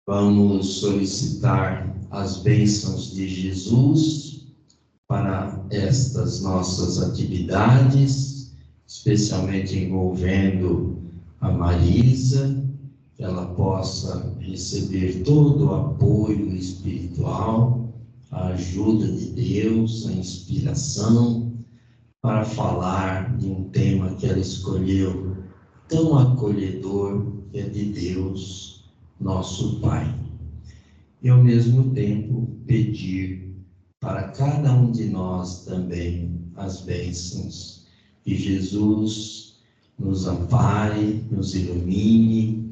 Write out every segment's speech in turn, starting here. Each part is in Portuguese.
Vamos solicitar as bênçãos de Jesus para estas nossas atividades, especialmente envolvendo a Marisa, que ela possa receber todo o apoio espiritual, a ajuda de Deus, a inspiração, para falar de um tema que ela escolheu, tão acolhedor, que é de Deus, nosso Pai. E ao mesmo tempo pedir para cada um de nós também as bênçãos, que Jesus nos ampare, nos ilumine,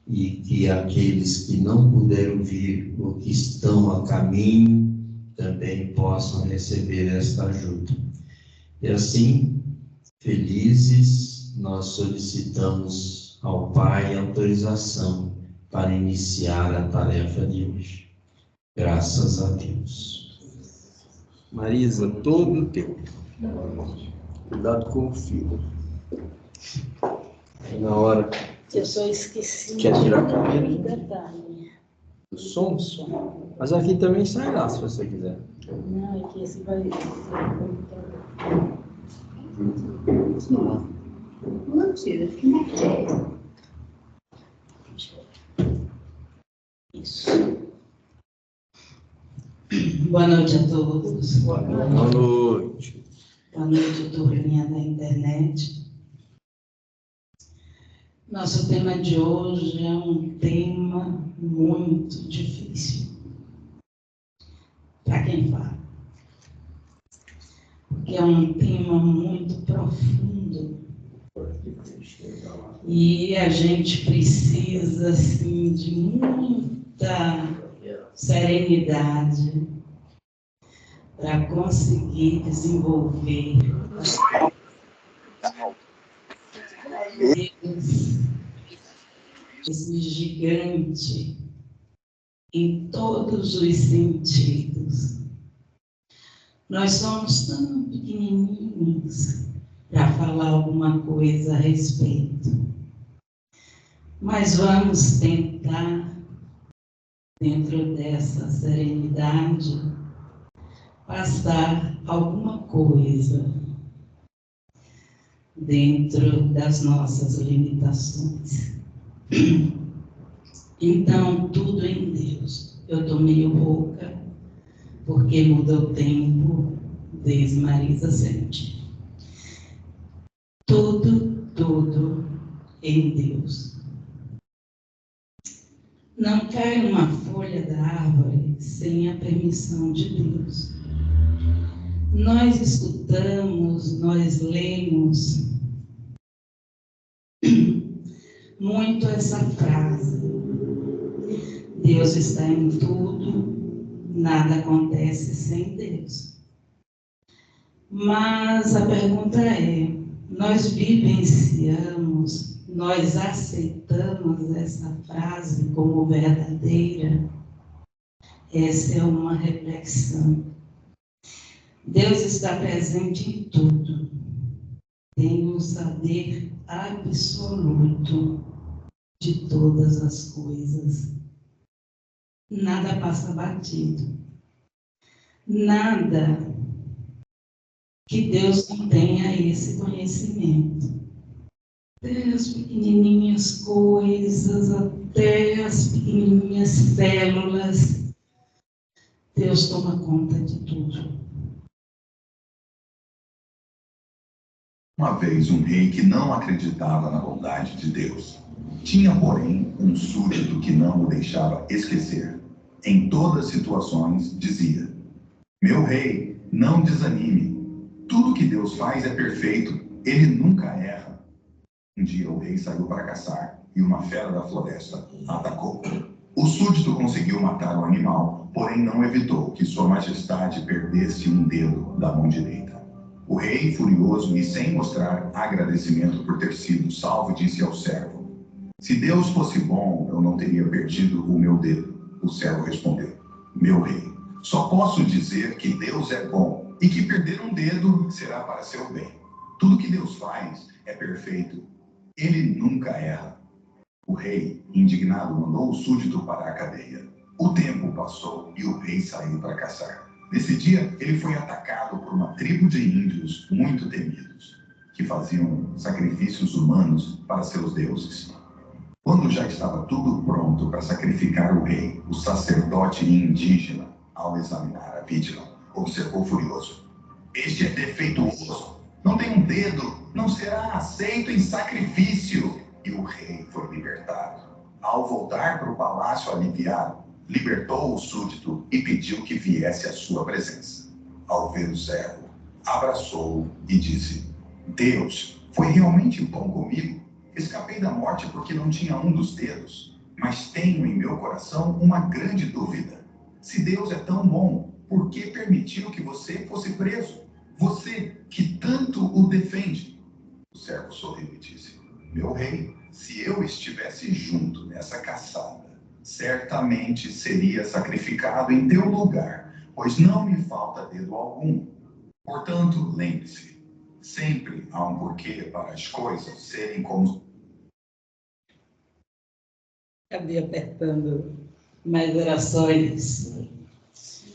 e que aqueles que não puderam vir ou que estão a caminho também possam receber esta ajuda. E assim, felizes, nós solicitamos ao Pai autorização para iniciar a tarefa de hoje. Graças a Deus. Marisa, todo teu. Cuidado com o fio. Na hora. Eu só esqueci. Quer tirar a câmera? Detalhe. O som? Mas aqui também sai lá, se você quiser. Não, é que esse vai ser Não tira, fica na frente. isso. Boa noite a todos. Boa noite. Boa noite, turminha da internet. Nosso tema de hoje é um tema muito difícil para quem fala, porque é um tema muito profundo e a gente precisa assim de muita serenidade para conseguir desenvolver esse gigante em todos os sentidos. Nós somos tão pequenininhos para falar alguma coisa a respeito, mas vamos tentar, dentro dessa serenidade, passar alguma coisa dentro das nossas limitações. Então, tudo em Deus. Eu estou meio rouca, porque mudou o tempo desde Marisa sente. Tudo em Deus. Não cai uma folha da árvore sem a permissão de Deus. Nós escutamos, nós lemos muito essa frase: Deus está em tudo, nada acontece sem Deus. Mas a pergunta é: nós vivenciamos, nós aceitamos essa frase como verdadeira? Essa é uma reflexão. Deus está presente em tudo, tem um saber absoluto de todas as coisas. Nada passa batido. Nada que Deus não tenha esse conhecimento. Até as pequenininhas coisas, até as pequenininhas células, Deus toma conta de tudo. Uma vez um rei que não acreditava na bondade de Deus. Tinha, porém, um súdito que não o deixava esquecer. Em todas as situações, dizia: meu rei, não desanime. Tudo que Deus faz é perfeito. Ele nunca erra. Um dia o rei saiu para caçar e uma fera da floresta atacou. O súdito conseguiu matar o animal, porém não evitou que Sua Majestade perdesse um dedo da mão direita. O rei, furioso e sem mostrar agradecimento por ter sido salvo, disse ao servo: se Deus fosse bom, eu não teria perdido o meu dedo. O servo respondeu: meu rei, só posso dizer que Deus é bom e que perder um dedo será para seu bem. Tudo que Deus faz é perfeito. Ele nunca erra. O rei, indignado, mandou o súdito para a cadeia. O tempo passou e o rei saiu para caçar. Nesse dia, ele foi atacado por uma tribo de índios muito temidos, que faziam sacrifícios humanos para seus deuses. Quando já estava tudo pronto para sacrificar o rei, o sacerdote indígena, ao examinar a vítima, observou furioso: "Este é defeituoso, não tem um dedo, não será aceito em sacrifício." E o rei foi libertado. Ao voltar para o palácio aliviado, libertou o súdito e pediu que viesse à sua presença. Ao ver o servo, abraçou-o e disse: "Deus foi realmente bom comigo. Escapei da morte porque não tinha um dos dedos, mas tenho em meu coração uma grande dúvida. Se Deus é tão bom, por que permitiu que você fosse preso? Você que tanto o defende." O servo sorriu e disse: "Meu rei, se eu estivesse junto nessa caçada, certamente seria sacrificado em teu lugar, pois não me falta dedo algum. Portanto, lembre-se, sempre há um porquê para as coisas serem como..." Acabei apertando, mas era só isso.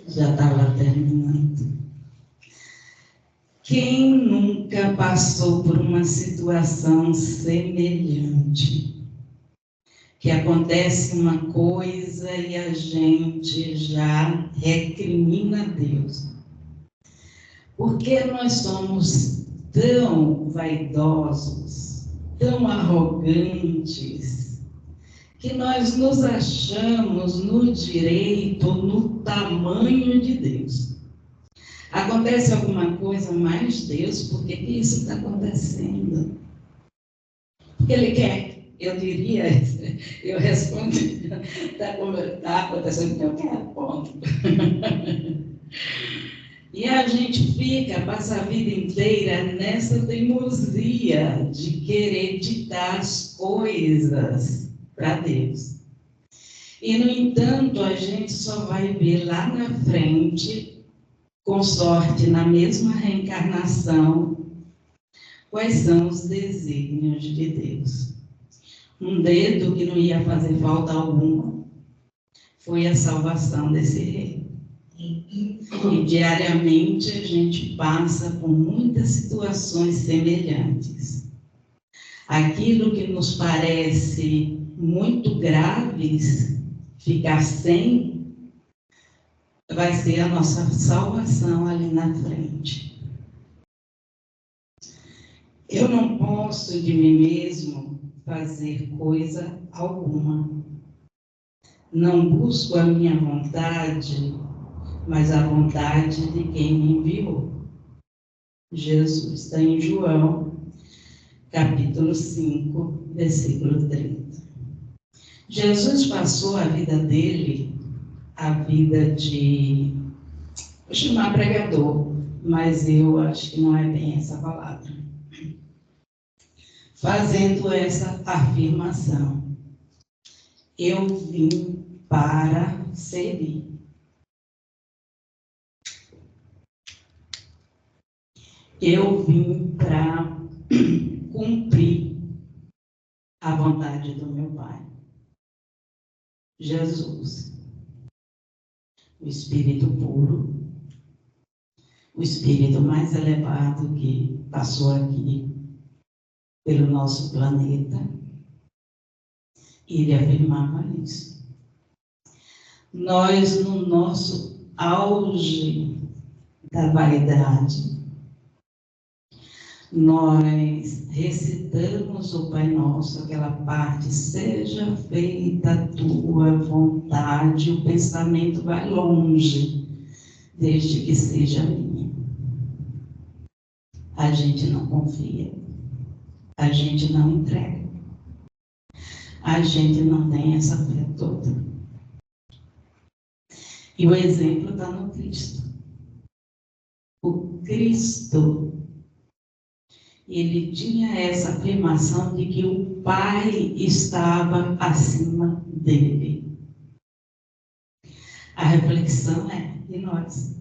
Já estava terminando. Quem nunca passou por uma situação semelhante? Que acontece uma coisa e a gente já recrimina Deus. Porque nós somos tão vaidosos, tão arrogantes, que nós nos achamos no direito, no tamanho de Deus. Acontece alguma coisa, mas Deus, por que isso está acontecendo? Porque Ele quer. Eu diria, eu respondi, está acontecendo porque eu quero, ponto. E a gente passa a vida inteira nessa teimosia de querer ditar as coisas para Deus. E, no entanto, a gente só vai ver lá na frente, com sorte, na mesma reencarnação, quais são os desígnios de Deus. Um dedo que não ia fazer falta alguma foi a salvação desse rei. E diariamente a gente passa por muitas situações semelhantes. Aquilo que nos parece muito graves, ficar sem, vai ser a nossa salvação ali na frente. Eu não posso de mim mesmo fazer coisa alguma. Não busco a minha vontade, mas a vontade de quem me enviou. Jesus está em João, capítulo 5, versículo 30. Jesus passou a vida dele, a vida de, vou chamar pregador, mas eu acho que não é bem essa palavra, fazendo essa afirmação: eu vim para servir. Eu vim para cumprir a vontade do meu Pai. Jesus, o Espírito puro, o Espírito mais elevado que passou aqui pelo nosso planeta, ele afirmava isso. Nós, no nosso auge da vaidade, nós recitamos o Pai Nosso, aquela parte: seja feita a tua vontade. O pensamento vai longe, desde que seja minha. A gente não confia, a gente não entrega, a gente não tem essa fé toda. E o exemplo está no Cristo. O Cristo, ele tinha essa afirmação de que o Pai estava acima dele. A reflexão é: e nós?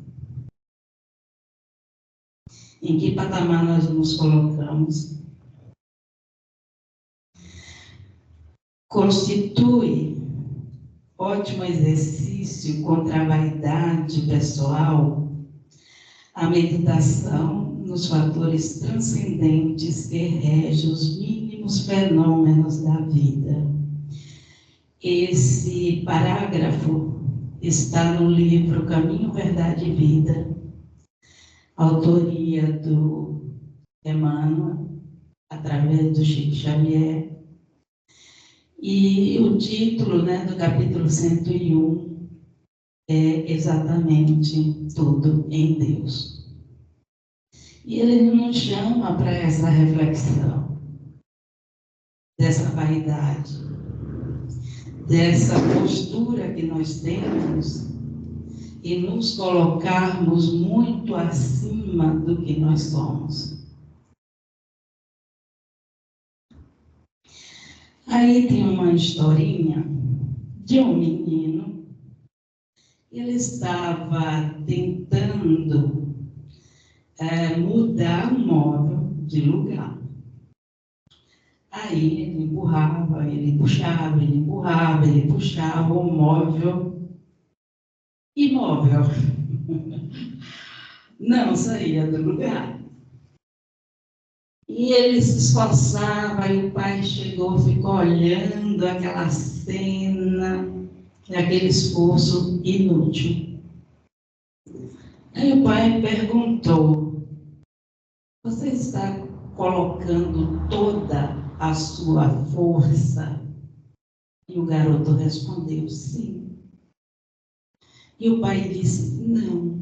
Em que patamar nós nos colocamos? constitui ótimo exercício contra a vaidade pessoal a meditação nos fatores transcendentes que regem os mínimos fenômenos da vida. Esse parágrafo está no livro Caminho, Verdade e Vida, autoria do Emmanuel, através do Chico Xavier, e o título, do capítulo 101 é exatamente Tudo em Deus. E ele nos chama para essa reflexão, dessa vaidade, dessa postura que nós temos e nos colocarmos muito acima do que nós somos. Aí tem uma historinha de um menino, ele estava tentando mudar um móvel de lugar. Aí ele empurrava, ele puxava, ele empurrava, ele puxava o móvel imóvel. Não saía do lugar. E ele se esforçava, e o pai chegou, ficou olhando aquela cena, aquele esforço inútil. Aí o pai perguntou: você está colocando toda a sua força? E o garoto respondeu: sim. E o pai disse: não.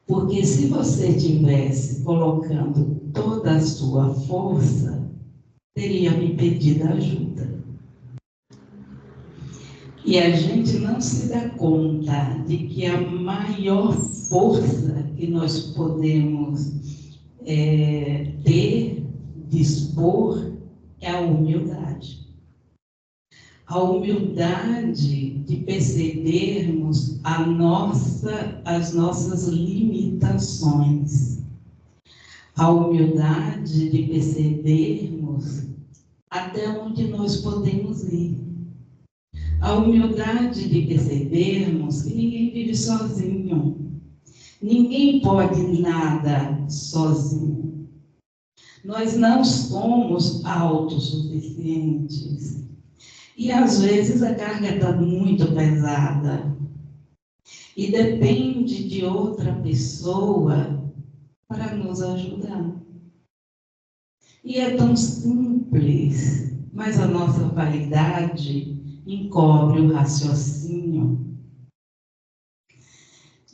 Porque se você estivesse colocando toda a sua força, teria me pedido ajuda. E a gente não se dá conta de que a maior força que nós podemos ter, dispor, é a humildade. A humildade de percebermos as nossas limitações. A humildade de percebermos até onde nós podemos ir. A humildade de percebermos que ninguém vive sozinho. Ninguém pode nada sozinho. Nós não somos autossuficientes. E às vezes a carga está muito pesada. E depende de outra pessoa para nos ajudar. E é tão simples, mas a nossa vaidade encobre o raciocínio.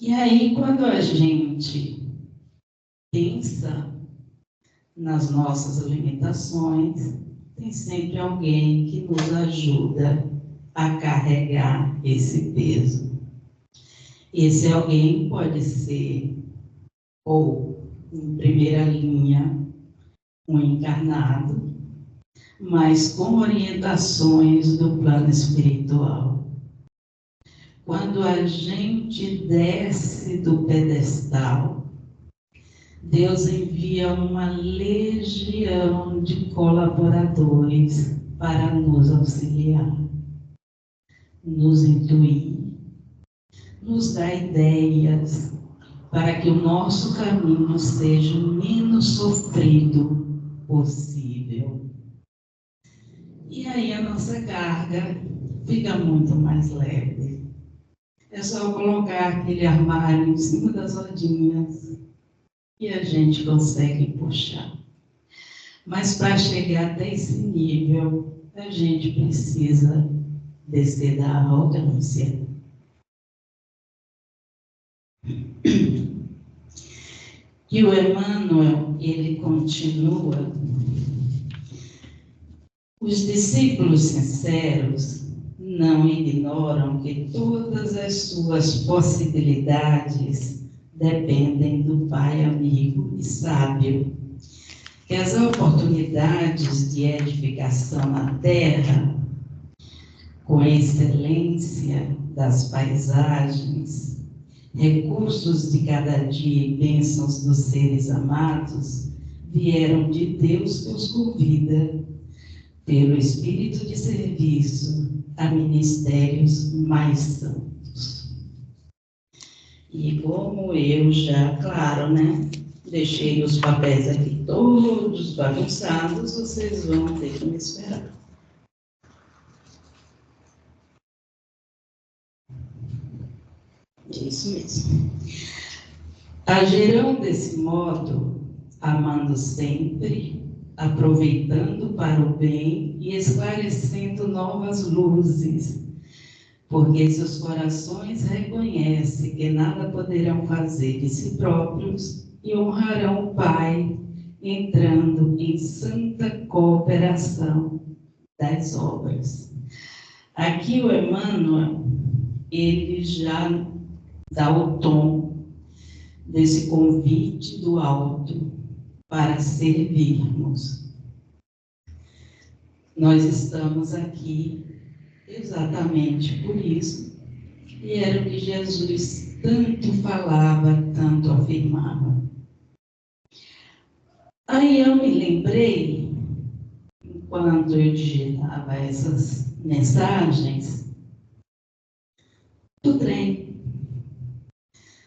E aí, quando a gente pensa nas nossas limitações, tem sempre alguém que nos ajuda a carregar esse peso. Esse alguém pode ser, ou em primeira linha, um encarnado, mas com orientações do plano espiritual. Quando a gente desce do pedestal, Deus envia uma legião de colaboradores para nos auxiliar, nos intuir, nos dar ideias para que o nosso caminho seja o menos sofrido possível. E aí a nossa carga fica muito mais leve. É só colocar aquele armário em cima das rodinhas e a gente consegue puxar. Mas para chegar até esse nível, a gente precisa descer da arrogância. E o Emmanuel, ele continua: os discípulos sinceros não ignoram que todas as suas possibilidades dependem do Pai amigo e sábio, que as oportunidades de edificação na terra, com a excelência das paisagens, recursos de cada dia e bênçãos dos seres amados, vieram de Deus que os convida, pelo espírito de serviço a ministérios mais santos. E como eu já, claro, né, deixei os papéis aqui todos bagunçados, vocês vão ter que me esperar. É isso mesmo. Agirão desse modo, amando sempre, aproveitando para o bem e esclarecendo novas luzes, porque seus corações reconhecem que nada poderão fazer de si próprios e honrarão o Pai, entrando em santa cooperação das obras. Aqui o Emmanuel, ele já dá o tom desse convite do alto para servirmos. Nós estamos aqui exatamente por isso, e era o que Jesus tanto falava, tanto afirmava. Aí eu me lembrei, enquanto eu digitava essas mensagens, do trem.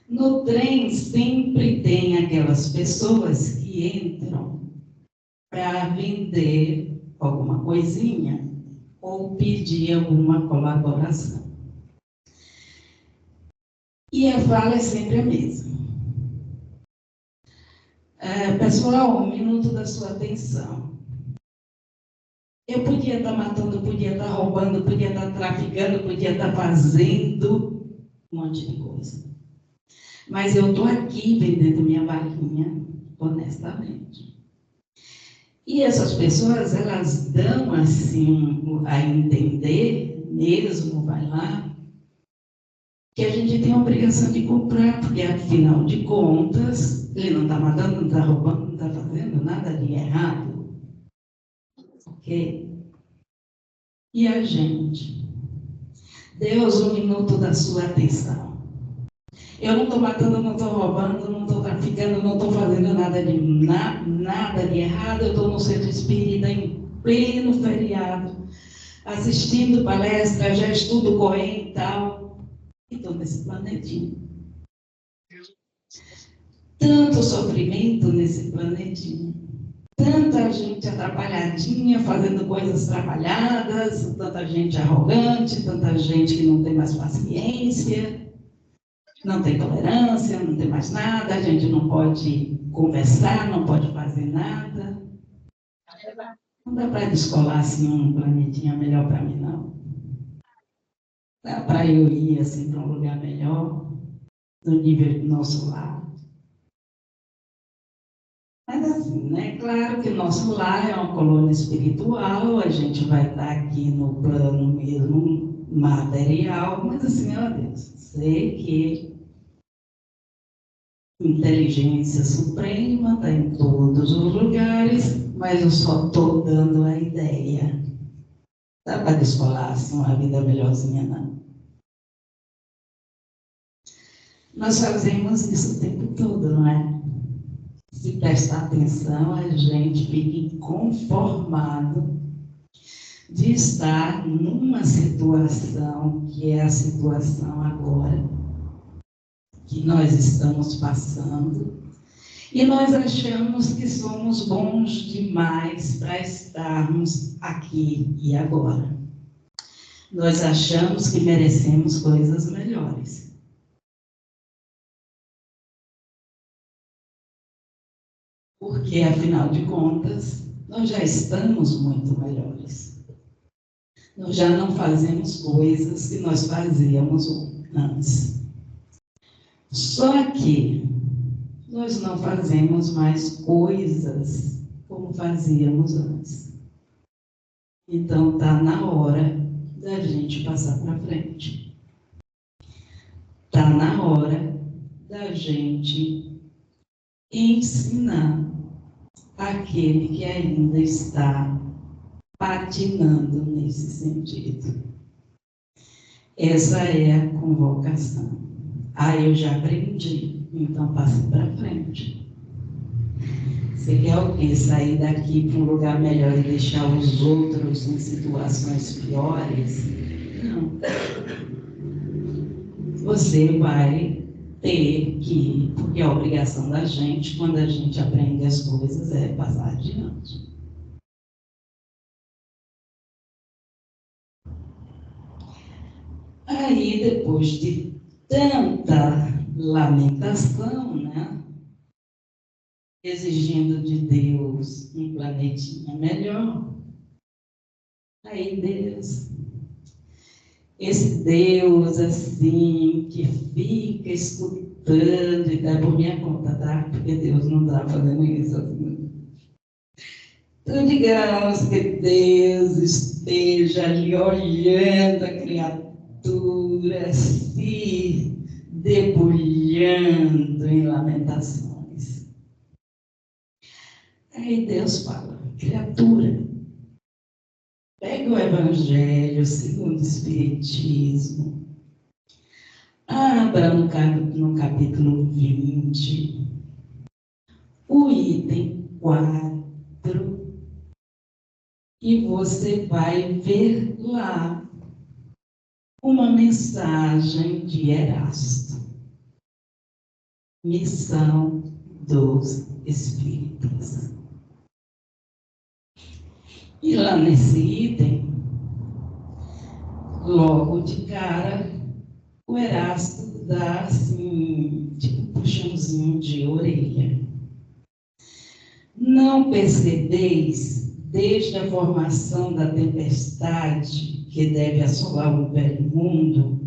No trem sempre tem aquelas pessoas que entram para vender alguma coisinha ou pedir alguma colaboração. E a fala é sempre a mesma. Pessoal, 1 minuto da sua atenção. Eu podia estar matando, podia estar roubando, podia estar traficando, podia estar fazendo um monte de coisa. Mas eu estou aqui vendendo minha barrinha honestamente. E essas pessoas, elas dão assim a entender, mesmo, vai lá, que a gente tem a obrigação de comprar, porque afinal de contas, ele não está matando, não está roubando, não está fazendo nada de errado. Ok? E a gente? Deus, 1 minuto da sua atenção. Eu não estou matando, não estou roubando, não estou traficando, não estou fazendo nada de errado. Eu estou no centro espírita em pleno feriado, assistindo palestra, já estudo Cohen e tal. E estou nesse planetinha. Tanto sofrimento nesse planetinha. Tanta gente atrapalhadinha, fazendo coisas atrapalhadas, tanta gente arrogante, tanta gente que não tem mais paciência. Não tem tolerância, não tem mais nada, a gente não pode conversar, não pode fazer nada. Não dá para descolar assim um planetinha melhor para mim, não. Dá para eu ir assim para um lugar melhor, no nível do nosso lar. Mas assim, né? Claro que o nosso lar é uma colônia espiritual, a gente vai estar aqui no plano mesmo material, mas assim, ó Deus, sei que inteligência suprema está em todos os lugares, mas eu só estou dando a ideia. Dá para descolar assim uma vida melhorzinha, não? Nós fazemos isso o tempo todo, não é? Se prestar atenção, a gente fica inconformado de estar numa situação que é a situação agora, que nós estamos passando, e nós achamos que somos bons demais para estarmos aqui e agora. Nós achamos que merecemos coisas melhores. Porque, afinal de contas, nós já estamos muito melhores. Nós já não fazemos coisas que nós fazíamos antes. Só que nós não fazemos mais coisas como fazíamos antes. Então, está na hora da gente passar para frente. Está na hora da gente ensinar aquele que ainda está patinando nesse sentido. Essa é a convocação. Eu já aprendi, então passe para frente. Você quer o quê? Sair daqui para um lugar melhor e deixar os outros em situações piores? Não. Você vai ter que, porque a obrigação da gente, quando a gente aprende as coisas, é passar adiante. Aí, depois de tanta lamentação, né? Exigindo de Deus um planetinha melhor, aí Deus, esse Deus assim, que fica escutando, e dá por minha conta, tá? Porque Deus não está fazendo isso assim. Então, digamos que Deus esteja ali olhando a criatura se debulhando em lamentações. Aí Deus fala, criatura, pega o Evangelho segundo o Espiritismo, abra no capítulo 20, o item 4, e você vai ver lá uma mensagem de Erasto, missão dos Espíritas. E lá nesse item, logo de cara, o Erasto dá assim, tipo um puxãozinho de orelha. Não percebeis, desde a formação da tempestade que deve assolar o velho mundo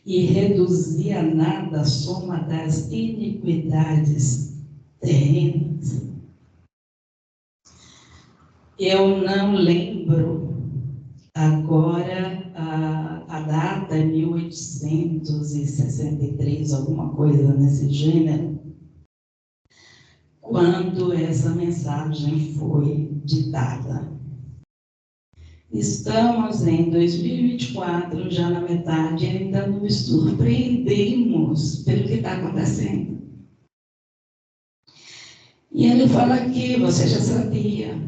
e reduzir a nada a soma das iniquidades terrenas? Eu não lembro agora a data, é 1863, alguma coisa nesse gênero, quando essa mensagem foi ditada. Estamos em 2024, já na metade, e ainda nos surpreendemos pelo que está acontecendo. E ele fala aqui, você já sabia.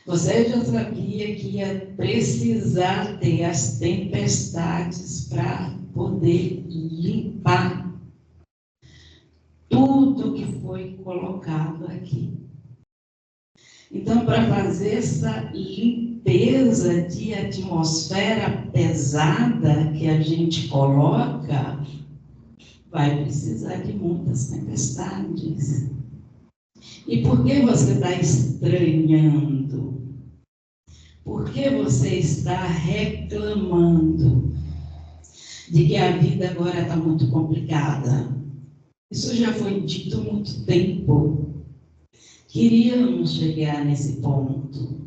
Você já sabia que ia precisar ter as tempestades para poder limpar tudo que foi colocado aqui. Então, para fazer essa limpeza de atmosfera pesada que a gente coloca, vai precisar de muitas tempestades. E por que você está estranhando? Por que você está reclamando de que a vida agora está muito complicada? Isso já foi dito há muito tempo. Queríamos chegar nesse ponto,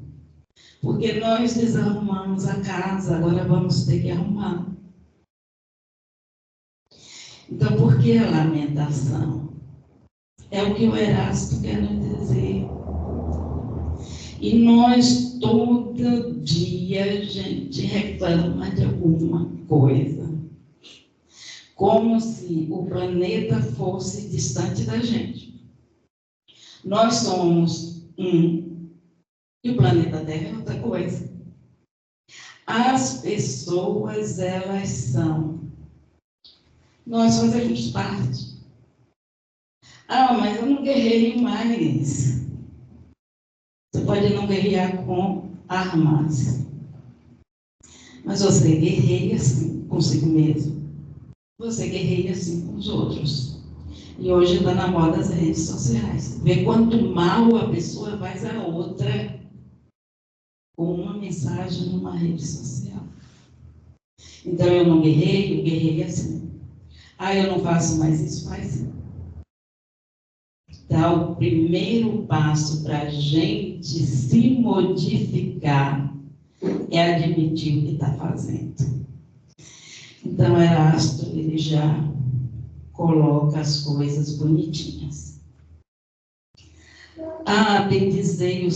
porque nós desarrumamos a casa, agora vamos ter que arrumar. Então, por que a lamentação? É o que o Erasto quer nos dizer. E nós, todo dia, a gente reclama de alguma coisa. Como se o planeta fosse distante da gente. Nós somos um, e o planeta Terra é outra coisa. As pessoas, elas são. Nós fazemos parte. Ah, mas eu não guerreio mais. Você pode não guerrear com armas, mas você guerreia sim consigo mesmo. Você guerreia sim com os outros. E hoje está na moda as redes sociais. Vê quanto mal a pessoa faz a outra com uma mensagem numa rede social. Então eu não guerreio, guerreio assim. Ah, eu não faço mais isso, faz sim. Então, o primeiro passo para a gente se modificar é admitir o que está fazendo. Então, Erasto, ele já coloca as coisas bonitinhas. Ah, bendizei o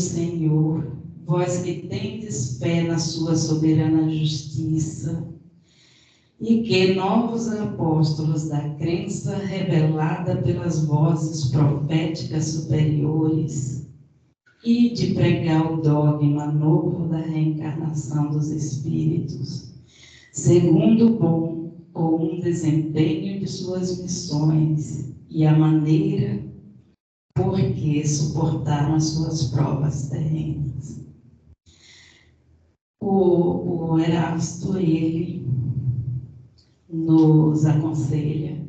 e que novos apóstolos da crença revelada pelas vozes proféticas superiores e de pregar o dogma novo da reencarnação dos espíritos, segundo o bom ou um desempenho de suas missões e a maneira por que suportaram as suas provas terrenas. O Erasto, ele nos aconselha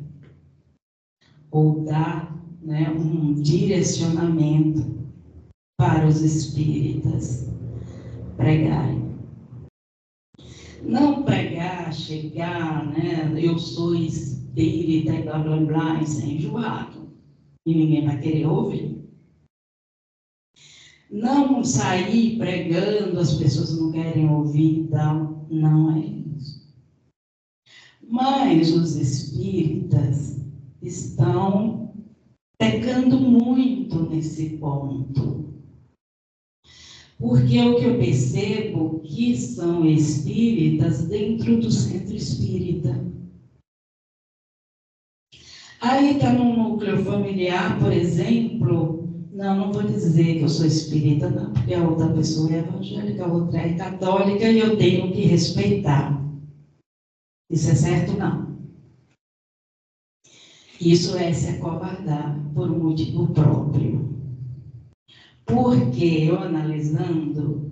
ou dá, né, um direcionamento para os espíritas pregarem. Não pregar, chegar, né, eu sou espírita e blá blá blá, isso é enjoado e ninguém vai querer ouvir. Não sair pregando, as pessoas não querem ouvir e tal, não é isso. Mas os espíritas estão pecando muito nesse ponto. Porque o que eu percebo que são espíritas dentro do centro espírita. Aí está no núcleo familiar, por exemplo, não vou dizer que eu sou espírita, não, porque a outra pessoa é evangélica, a outra é católica e eu tenho que respeitar. Isso é certo? Não. Isso é se acovardar por um motivo próprio. Porque eu analisando,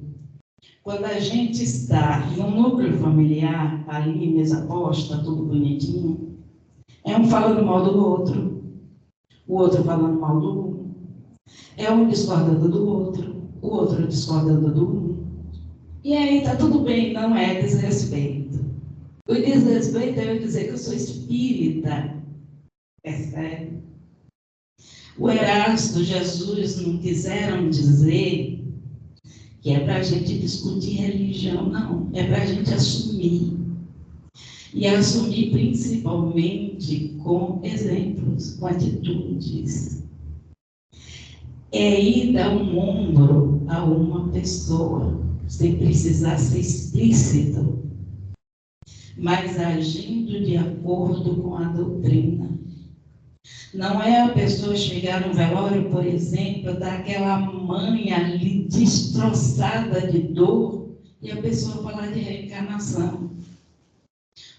quando a gente está no núcleo familiar, ali mesa posta, tudo bonitinho, é um falando mal do outro, o outro falando mal do um, é um discordando do outro, o outro discordando do um. E aí está tudo bem, não é desrespeito. O desrespeito é eu dizer que eu sou espírita. Percebe? O Erasto, Jesus não quiseram dizer que é para a gente discutir religião, não. É para a gente assumir. E assumir principalmente com exemplos, com atitudes. É ir dar um ombro a uma pessoa, sem precisar ser explícito, mas agindo de acordo com a doutrina. Não é a pessoa chegar no velório, por exemplo, dar aquela mãe ali destroçada de dor e a pessoa falar de reencarnação,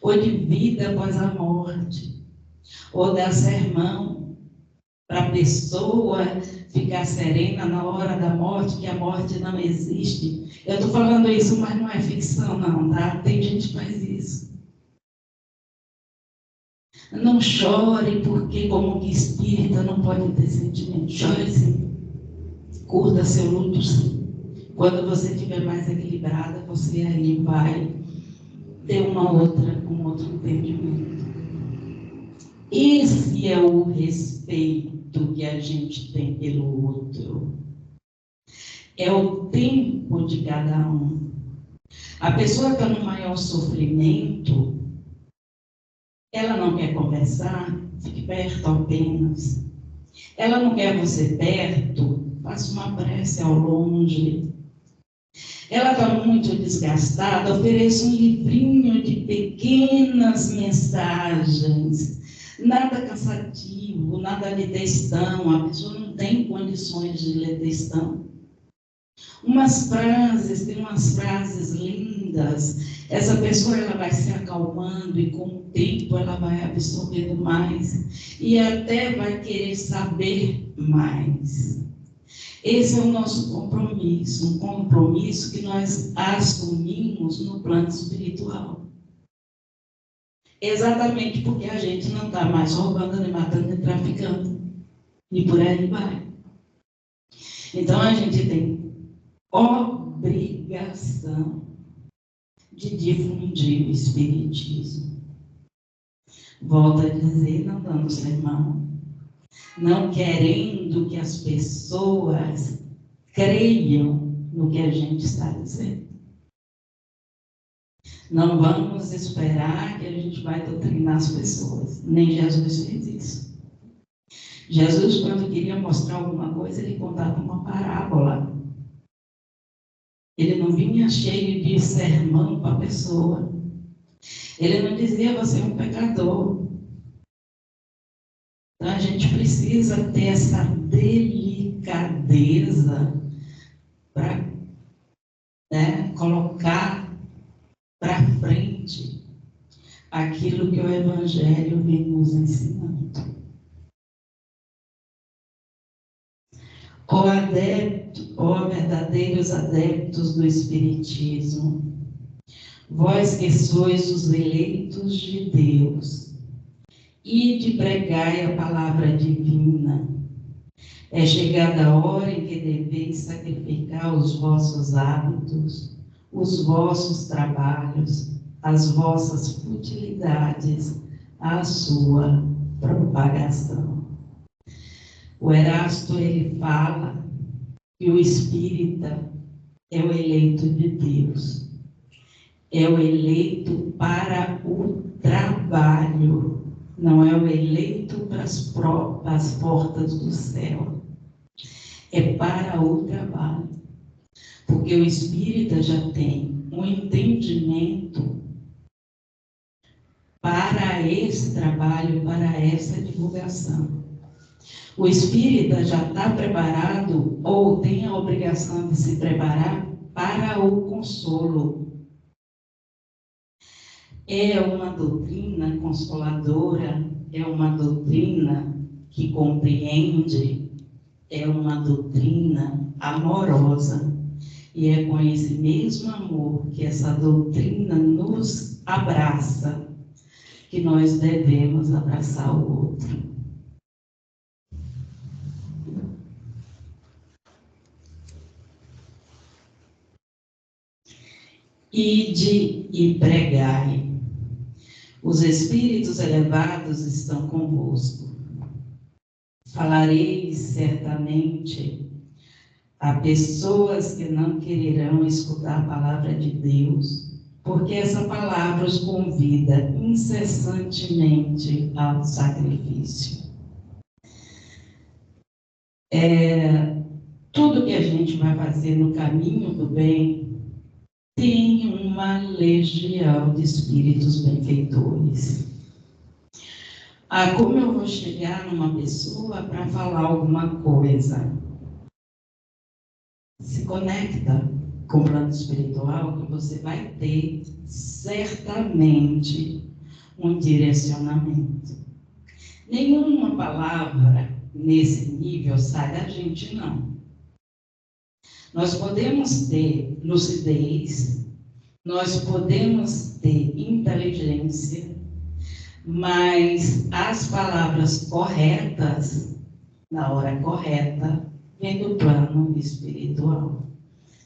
ou de vida após a morte, ou dar sermão para a pessoa ficar serena na hora da morte, que a morte não existe. Eu estou falando isso, mas não é ficção não, tá? Tem gente que faz isso. Não chore, porque como que espírita não pode ter sentimento. Chore sim. Curta seu luto sim. Quando você estiver mais equilibrada, você aí vai ter um outro entendimento. Esse é o respeito que a gente tem pelo outro. É o tempo de cada um. A pessoa que está no maior sofrimento, ela não quer conversar, fique perto apenas. Ela não quer você perto, faça uma prece ao longe. Ela está muito desgastada, ofereça um livrinho de pequenas mensagens, nada cansativo, nada de textão, a pessoa não tem condições de ler textão. Umas frases, tem umas frases lindas. Essa pessoa ela vai se acalmando e com o tempo ela vai absorvendo mais e até vai querer saber mais. Esse é o nosso compromisso, um compromisso que nós assumimos no plano espiritual. Exatamente porque a gente não está mais roubando, nem matando, nem traficando. E por aí vai. Então a gente tem obrigação de difundir o espiritismo. Volto a dizer, não dando sermão, não querendo que as pessoas creiam no que a gente está dizendo. Não vamos esperar que a gente vai doutrinar as pessoas. Nem Jesus fez isso. Jesus, quando queria mostrar alguma coisa, ele contava uma parábola. Ele não vinha cheio de sermão para a pessoa. Ele não dizia, você é um pecador. Então, a gente precisa ter essa delicadeza para, né, colocar para frente aquilo que o Evangelho vem nos ensinando. Ó verdadeiros adeptos do Espiritismo, vós que sois os eleitos de Deus, ide pregai a palavra divina. É chegada a hora em que deveis sacrificar os vossos hábitos, os vossos trabalhos, as vossas futilidades à sua propagação. O Erasto, ele fala que o espírita é o eleito de Deus, é o eleito para o trabalho, não é o eleito para as portas do céu, é para o trabalho, porque o espírita já tem um entendimento para esse trabalho, para essa divulgação. O espírita já está preparado ou tem a obrigação de se preparar para o consolo. É uma doutrina consoladora, é uma doutrina que compreende, é uma doutrina amorosa. E é com esse mesmo amor que essa doutrina nos abraça, que nós devemos abraçar o outro. Ide e pregai. Os espíritos elevados estão convosco. Falareis certamente a pessoas que não quererão escutar a palavra de Deus, porque essa palavra os convida incessantemente ao sacrifício. Tudo que a gente vai fazer no caminho do bem tem uma legião de espíritos benfeitores. Como eu vou chegar numa pessoa para falar alguma coisa? Se conecta com o plano espiritual, que você vai ter certamente um direcionamento. Nenhuma palavra nesse nível sai da gente, não. Nós podemos ter lucidez, nós podemos ter inteligência, mas as palavras corretas, na hora correta, vem do plano espiritual,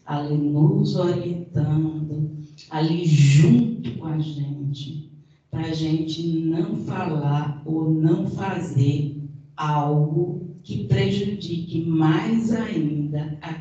ali nos orientando, ali junto com a gente, para a gente não falar ou não fazer algo que prejudique mais ainda aquela